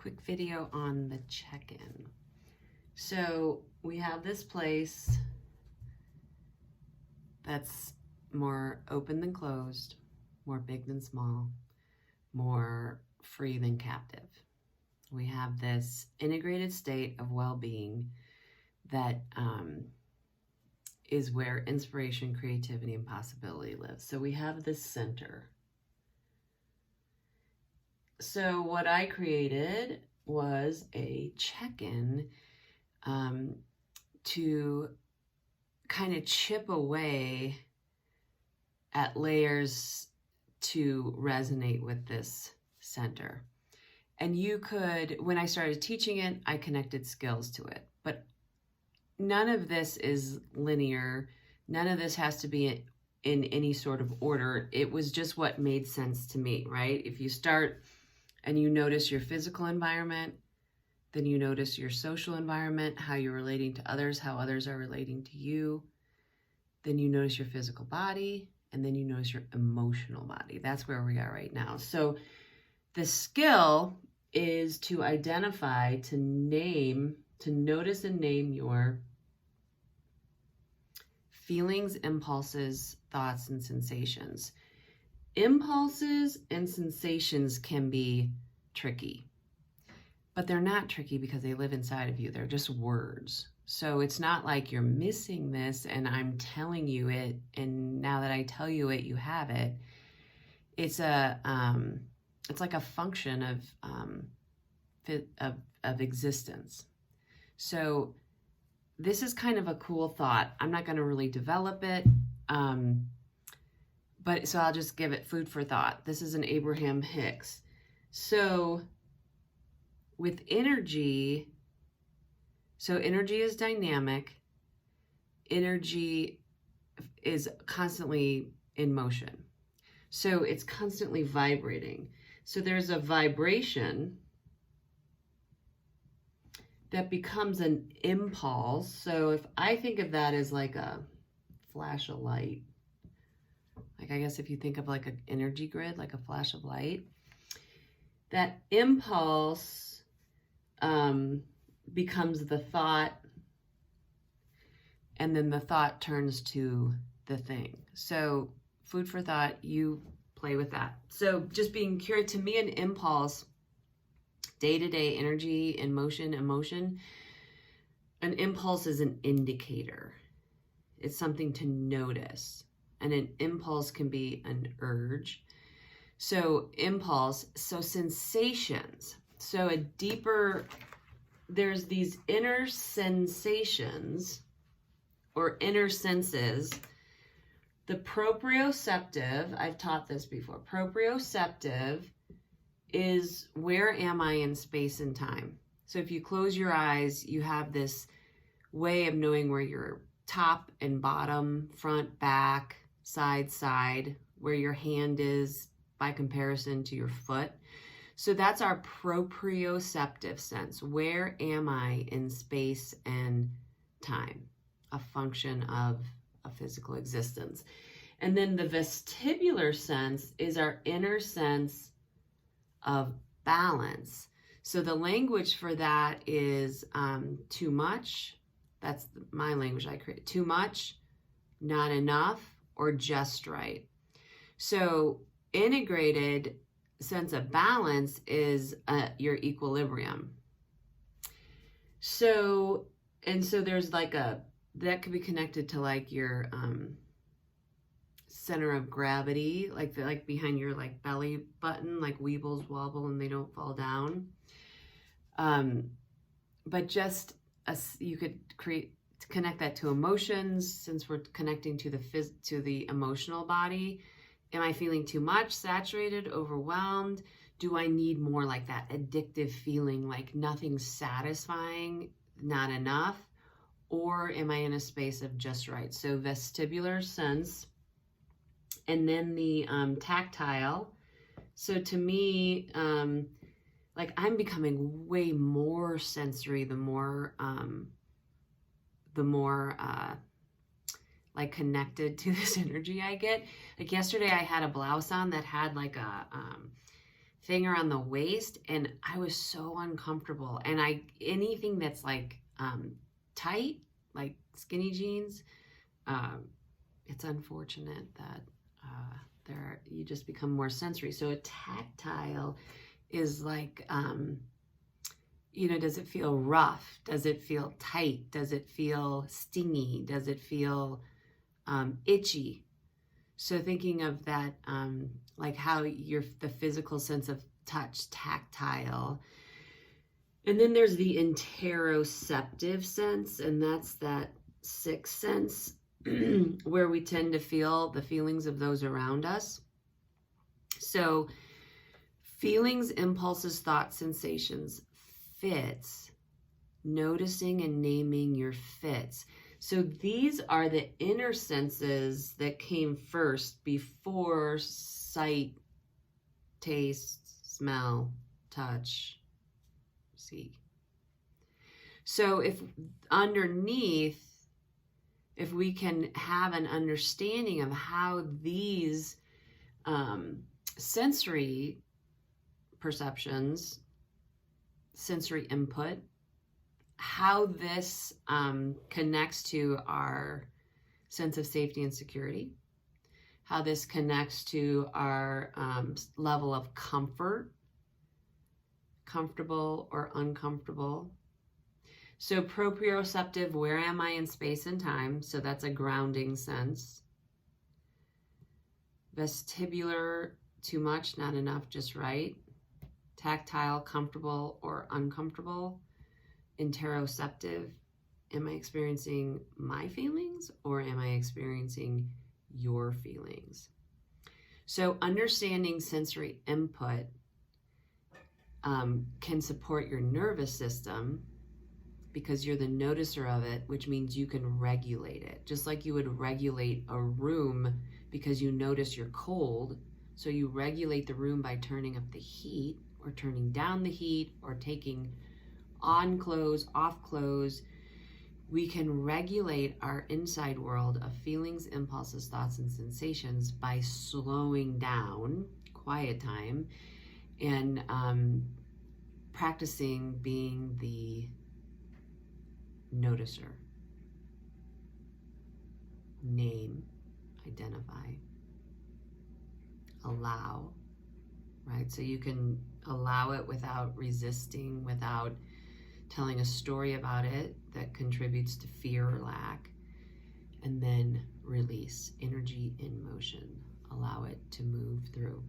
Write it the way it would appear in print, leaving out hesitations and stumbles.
quick video on the check-in. So we have this place that's more open than closed, more big than small, more free than captive. We have this integrated state of well-being that is where inspiration, creativity, and possibility lives. So we have this center. So what I created was a check-in to kind of chip away at layers to resonate with this center. And you could, when I started teaching it, I connected skills to it. But none of this is linear. None of this has to be in any sort of order. It was just what made sense to me, right? If you start and you notice your physical environment, then you notice your social environment, how you're relating to others, how others are relating to you. Then you notice your physical body, and then you notice your emotional body. That's where we are right now. So the skill is to identify, to name, to notice and name your feelings, impulses, thoughts, and sensations. Impulses and sensations can be tricky, but they're not tricky because they live inside of you. They're just words. So it's not like you're missing this and I'm telling you it, and now that I tell you it, you have it. It's like a function of existence. So this is kind of a cool thought. I'm not going to really develop it. But so I'll just give it food for thought. This is an Abraham Hicks. So with energy, so energy is dynamic. Energy is constantly in motion. So it's constantly vibrating. So there's a vibration that becomes an impulse. So if I think of that as like a flash of light, like I guess if you think of like an energy grid, like a flash of light, that impulse becomes the thought, and then the thought turns to the thing. So food for thought, you play with that. So just being curious, to me, an impulse, day-to-day energy in motion, emotion, an impulse is an indicator. It's something to notice. And an impulse can be an urge. So impulse, so sensations. So a deeper, there's these inner sensations or inner senses. The proprioceptive, I've taught this before. Proprioceptive is where am I in space and time. So if you close your eyes, you have this way of knowing where your top and bottom, front, back, side, where your hand is by comparison to your foot. So that's our proprioceptive sense. Where am I in space and time? A function of a physical existence. And then the vestibular sense is our inner sense of balance. So the language for that is too much. That's my language I create. Too much, not enough, or just right. So integrated sense of balance is your equilibrium. So there's like that could be connected to like your center of gravity, like behind your like belly button, like weebles wobble and they don't fall down. But just you could connect that to emotions, since we're connecting to the emotional body. Am I feeling too much, saturated, overwhelmed? Do I need more, like that addictive feeling, like nothing's satisfying, not enough? Or am I in a space of just right? So vestibular sense. And then the tactile. So to me, like I'm becoming way more sensory the more like connected to this energy I get. Like yesterday I had a blouse on that had like a thing around the waist, and I was so uncomfortable. And anything that's like tight, like skinny jeans, it's unfortunate that you just become more sensory. So a tactile is like, does it feel rough? Does it feel tight? Does it feel stingy? Does it feel itchy? So thinking of that, like how the physical sense of touch, tactile. And then there's the interoceptive sense, and that's that sixth sense where we tend to feel the feelings of those around us. So feelings, impulses, thoughts, sensations, fits, noticing and naming your fits. So these are the inner senses that came first before sight, taste, smell, touch, see. So if underneath, if we can have an understanding of how these sensory perceptions, sensory input, how this connects to our sense of safety and security, how this connects to our level of comfort, comfortable or uncomfortable. So proprioceptive, where am I in space and time? So that's a grounding sense. Vestibular, too much, not enough, just right. Tactile, comfortable or uncomfortable. Interoceptive, am I experiencing my feelings or am I experiencing your feelings? So understanding sensory input can support your nervous system because you're the noticer of it, which means you can regulate it. Just like you would regulate a room because you notice you're cold, so you regulate the room by turning up the heat or turning down the heat or taking on clothes, off clothes. We can regulate our inside world of feelings, impulses, thoughts, and sensations by slowing down, quiet time, and practicing being the noticer. Name, identify, allow, right? So you can allow it without resisting, without telling a story about it that contributes to fear or lack, and then release, energy in motion, allow it to move through.